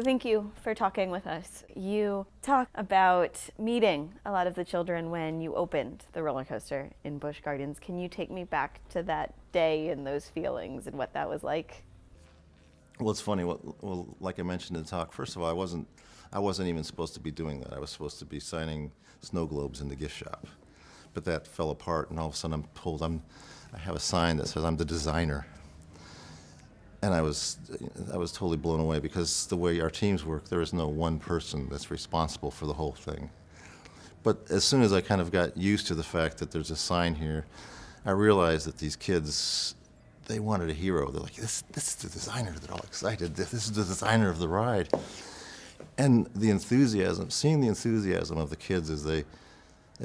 Thank you for talking with us. You talk about meeting a lot of the children when you opened the roller coaster in Busch Gardens. Can you take me back to that day and those feelings and what that was like? Well, it's funny. Well, like I mentioned in the talk, first of all, I wasn't even supposed to be doing that. I was supposed to be signing snow globes in the gift shop, but that fell apart, and all of a sudden I'm told I have a sign that says I'm the designer, and I was totally blown away because the way our teams work, there is no one person that's responsible for the whole thing. But as soon as I kind of got used to the fact that there's a sign here, I realized that these kids, they wanted a hero. They're like, this is the designer. They're all excited. This is the designer of the ride. And the enthusiasm, seeing the enthusiasm of the kids as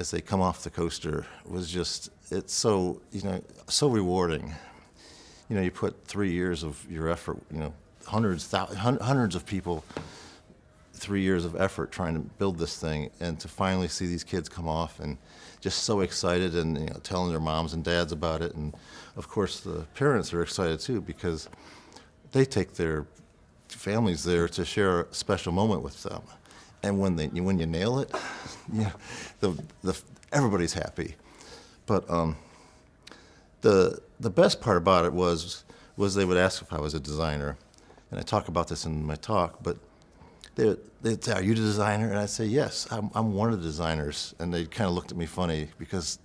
they come off the coaster was just, it's so, so rewarding. You put 3 years of your effort, hundreds of people, 3 years of effort trying to build this thing, and to finally see these kids come off and just so excited and telling their moms and dads about it. And of course the parents are excited too because they take their families there to share a special moment with them. And when you nail it, everybody's happy. But the best part about it was they would ask if I was a designer, and I talk about this in my talk. But they'd say, "Are you the designer?" And I'd say, "Yes, I'm one of the designers." And they kind of looked at me funny because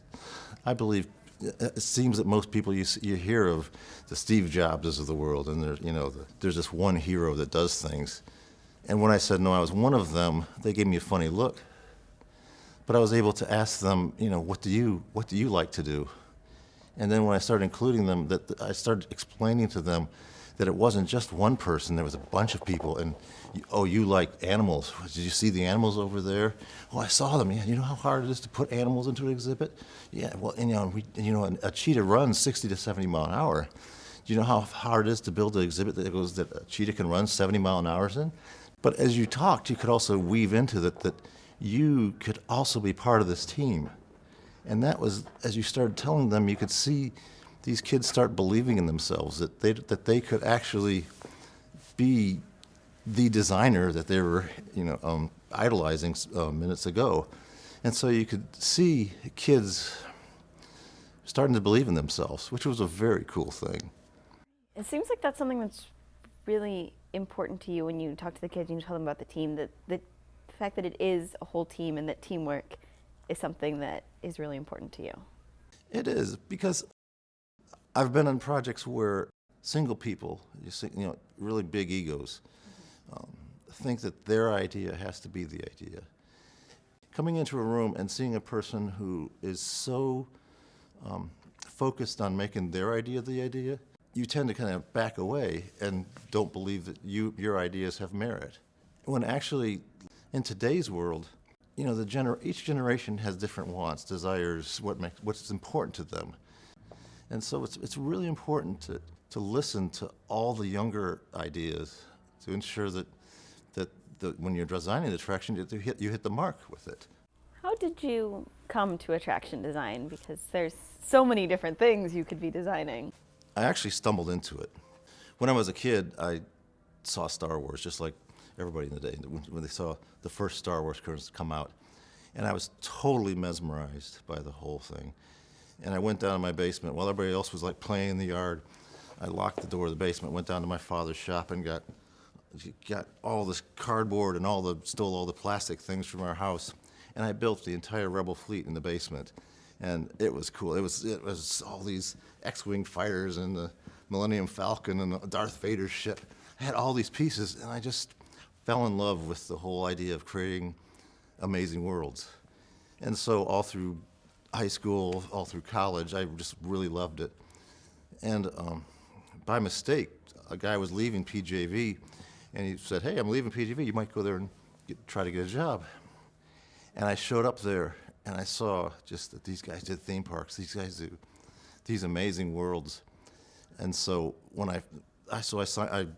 I believe it seems that most people you hear of the Steve Jobs of the world, and there's this one hero that does things. And when I said no, I was one of them, they gave me a funny look. But I was able to ask them, what do you like to do? And then when I started including them, I started explaining to them that it wasn't just one person, there was a bunch of people. And, oh, you like animals. Did you see the animals over there? Oh, I saw them. Yeah, you know how hard it is to put animals into an exhibit? Yeah, well, and a cheetah runs 60 to 70 mile an hour. Do you know how hard it is to build an exhibit that a cheetah can run 70 mile an hour in? But as you talked, you could also weave into that you could also be part of this team. And that was, as you started telling them, you could see these kids start believing in themselves, that they could actually be the designer that they were, idolizing minutes ago. And so you could see kids starting to believe in themselves, which was a very cool thing. It seems like that's something that's really important to you when you talk to the kids and you tell them about the team, that the fact that it is a whole team and that teamwork is something that is really important to you. It is, because I've been on projects where single people, really big egos, think that their idea has to be the idea. Coming into a room and seeing a person who is so focused on making their idea the idea, you tend to kind of back away and don't believe that your ideas have merit. When actually, in today's world, each generation has different wants, desires, what's important to them. And so it's really important to listen to all the younger ideas to ensure that when you're designing the attraction, you hit the mark with it. How did you come to attraction design? Because there's so many different things you could be designing. I actually stumbled into it. When I was a kid, I saw Star Wars, just like everybody in the day, when they saw the first Star Wars come out. And I was totally mesmerized by the whole thing. And I went down to my basement while everybody else was like playing in the yard. I locked the door of the basement, went down to my father's shop and got all this cardboard and stole all the plastic things from our house. And I built the entire Rebel fleet in the basement. And it was cool. It was all these X-Wing fighters and the Millennium Falcon and the Darth Vader ship. I had all these pieces, and I just fell in love with the whole idea of creating amazing worlds. And so all through high school, all through college, I just really loved it. And by mistake, a guy was leaving PGAV, and he said, "Hey, I'm leaving PGAV. You might go there and try to get a job." And I showed up there, and I saw just that these guys did theme parks. These guys do these amazing worlds. And so when I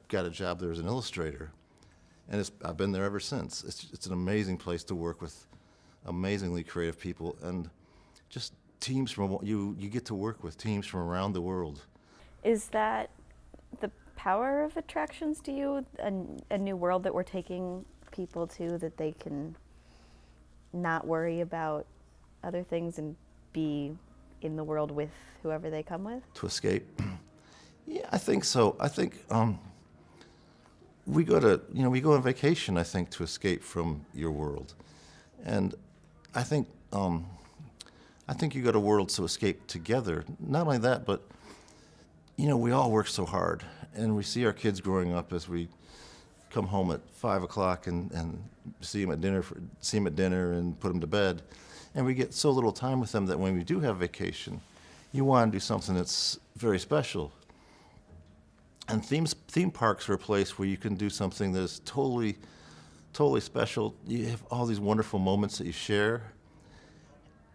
got a job there as an illustrator, and I've been there ever since. It's an amazing place to work with amazingly creative people, and just teams you get to work with teams from around the world. Is that the power of attractions to you? A new world that we're taking people to, that they can not worry about other things and be in the world with whoever they come with? To escape? Yeah, I think so. I think we go on vacation, I think, to escape from your world. And I think you go to worlds to escape together. Not only that, but we all work so hard, and we see our kids growing up as we come home at 5 o'clock and see them at dinner and put them to bed. And we get so little time with them that when we do have vacation, you want to do something that's very special. And theme parks are a place where you can do something that's totally special. You have all these wonderful moments that you share.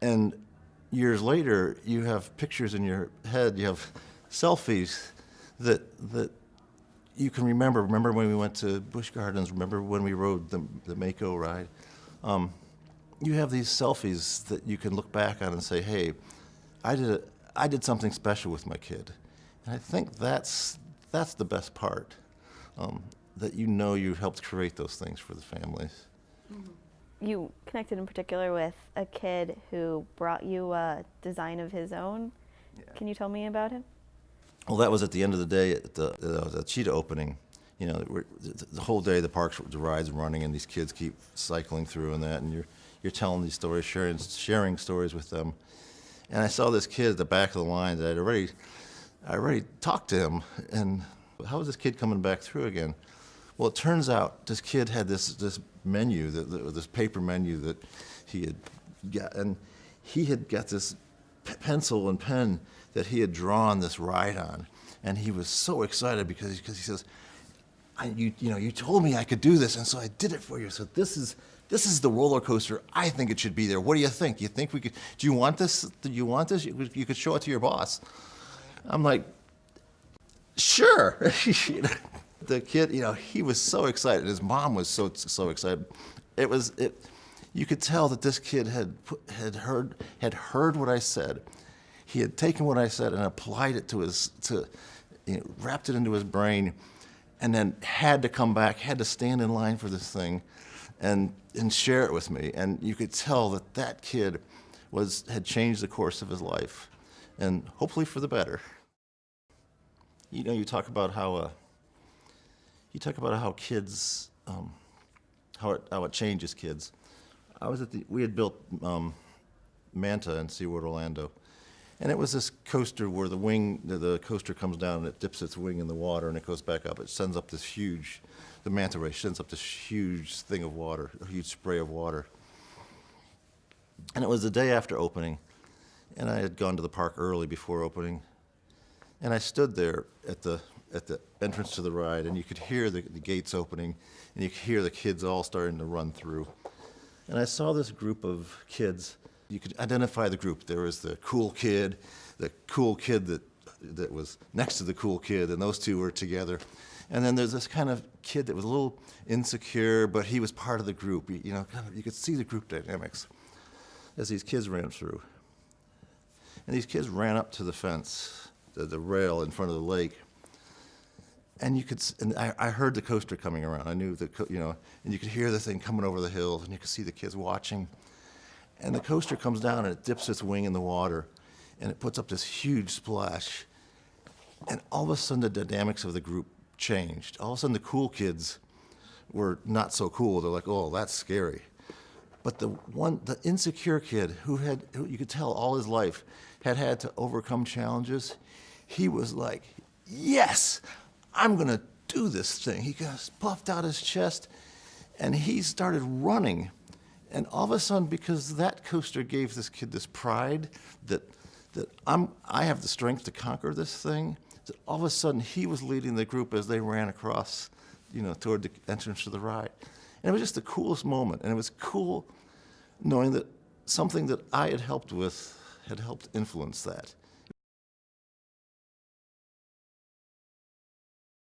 And years later, you have pictures in your head, you have selfies that you can remember. Remember when we went to Busch Gardens, remember when we rode the Mako ride. You have these selfies that you can look back on and say, hey, I did something special with my kid. And I think that's the best part, that you helped create those things for the families. Mm-hmm. You connected in particular with a kid who brought you a design of his own. Yeah. Can you tell me about him? Well, that was at the end of the day at the cheetah opening. The whole day the rides are running, and these kids keep cycling through and that, and you're telling these stories, sharing stories with them. And I saw this kid at the back of the line that I already talked to him, and how is this kid coming back through again? Well, it turns out this kid had this menu, this paper menu that he had got, and he had got this pencil and pen that he had drawn this ride on, and he was so excited because he says, you told me I could do this, and so I did it for you. So this is the roller coaster. I think it should be there. What do you think? You think we could? Do you want this? Do you want this? You could show it to your boss. I'm like, sure. The kid, he was so excited. His mom was so excited. You could tell that this kid had heard what I said. He had taken what I said and applied it wrapped it into his brain, and then had to come back, had to stand in line for this thing, and share it with me. And you could tell that kid had changed the course of his life, and hopefully for the better. You talk about how kids, how it changes kids. We had built Manta in SeaWorld Orlando, and it was this coaster where the coaster comes down and it dips its wing in the water and it goes back up. It sends up the manta ray sends up this huge thing of water, a huge spray of water. And it was the day after opening, and I had gone to the park early before opening, and I stood there at the entrance to the ride, and you could hear the gates opening, and you could hear the kids all starting to run through. And I saw this group of kids. You could identify the group. There was the cool kid that was next to the cool kid, and those two were together. And then there's this kind of kid that was a little insecure, but he was part of the group. You could see the group dynamics as these kids ran through. And these kids ran up to the fence, the rail in front of the lake. And I heard the coaster coming around. I knew and you could hear the thing coming over the hills, and you could see the kids watching. And the coaster comes down, and it dips its wing in the water, and it puts up this huge splash. And all of a sudden, the dynamics of the group changed. All of a sudden, the cool kids were not so cool. They're like, oh, that's scary. But the insecure kid who you could tell all his life had to overcome challenges, he was like, yes, I'm going to do this thing. He just puffed out his chest, and he started running. And all of a sudden, because that coaster gave this kid this pride that I have the strength to conquer this thing, that all of a sudden he was leading the group as they ran across, toward the entrance to the ride. And it was just the coolest moment. And it was cool knowing that something that I had helped with had helped influence that.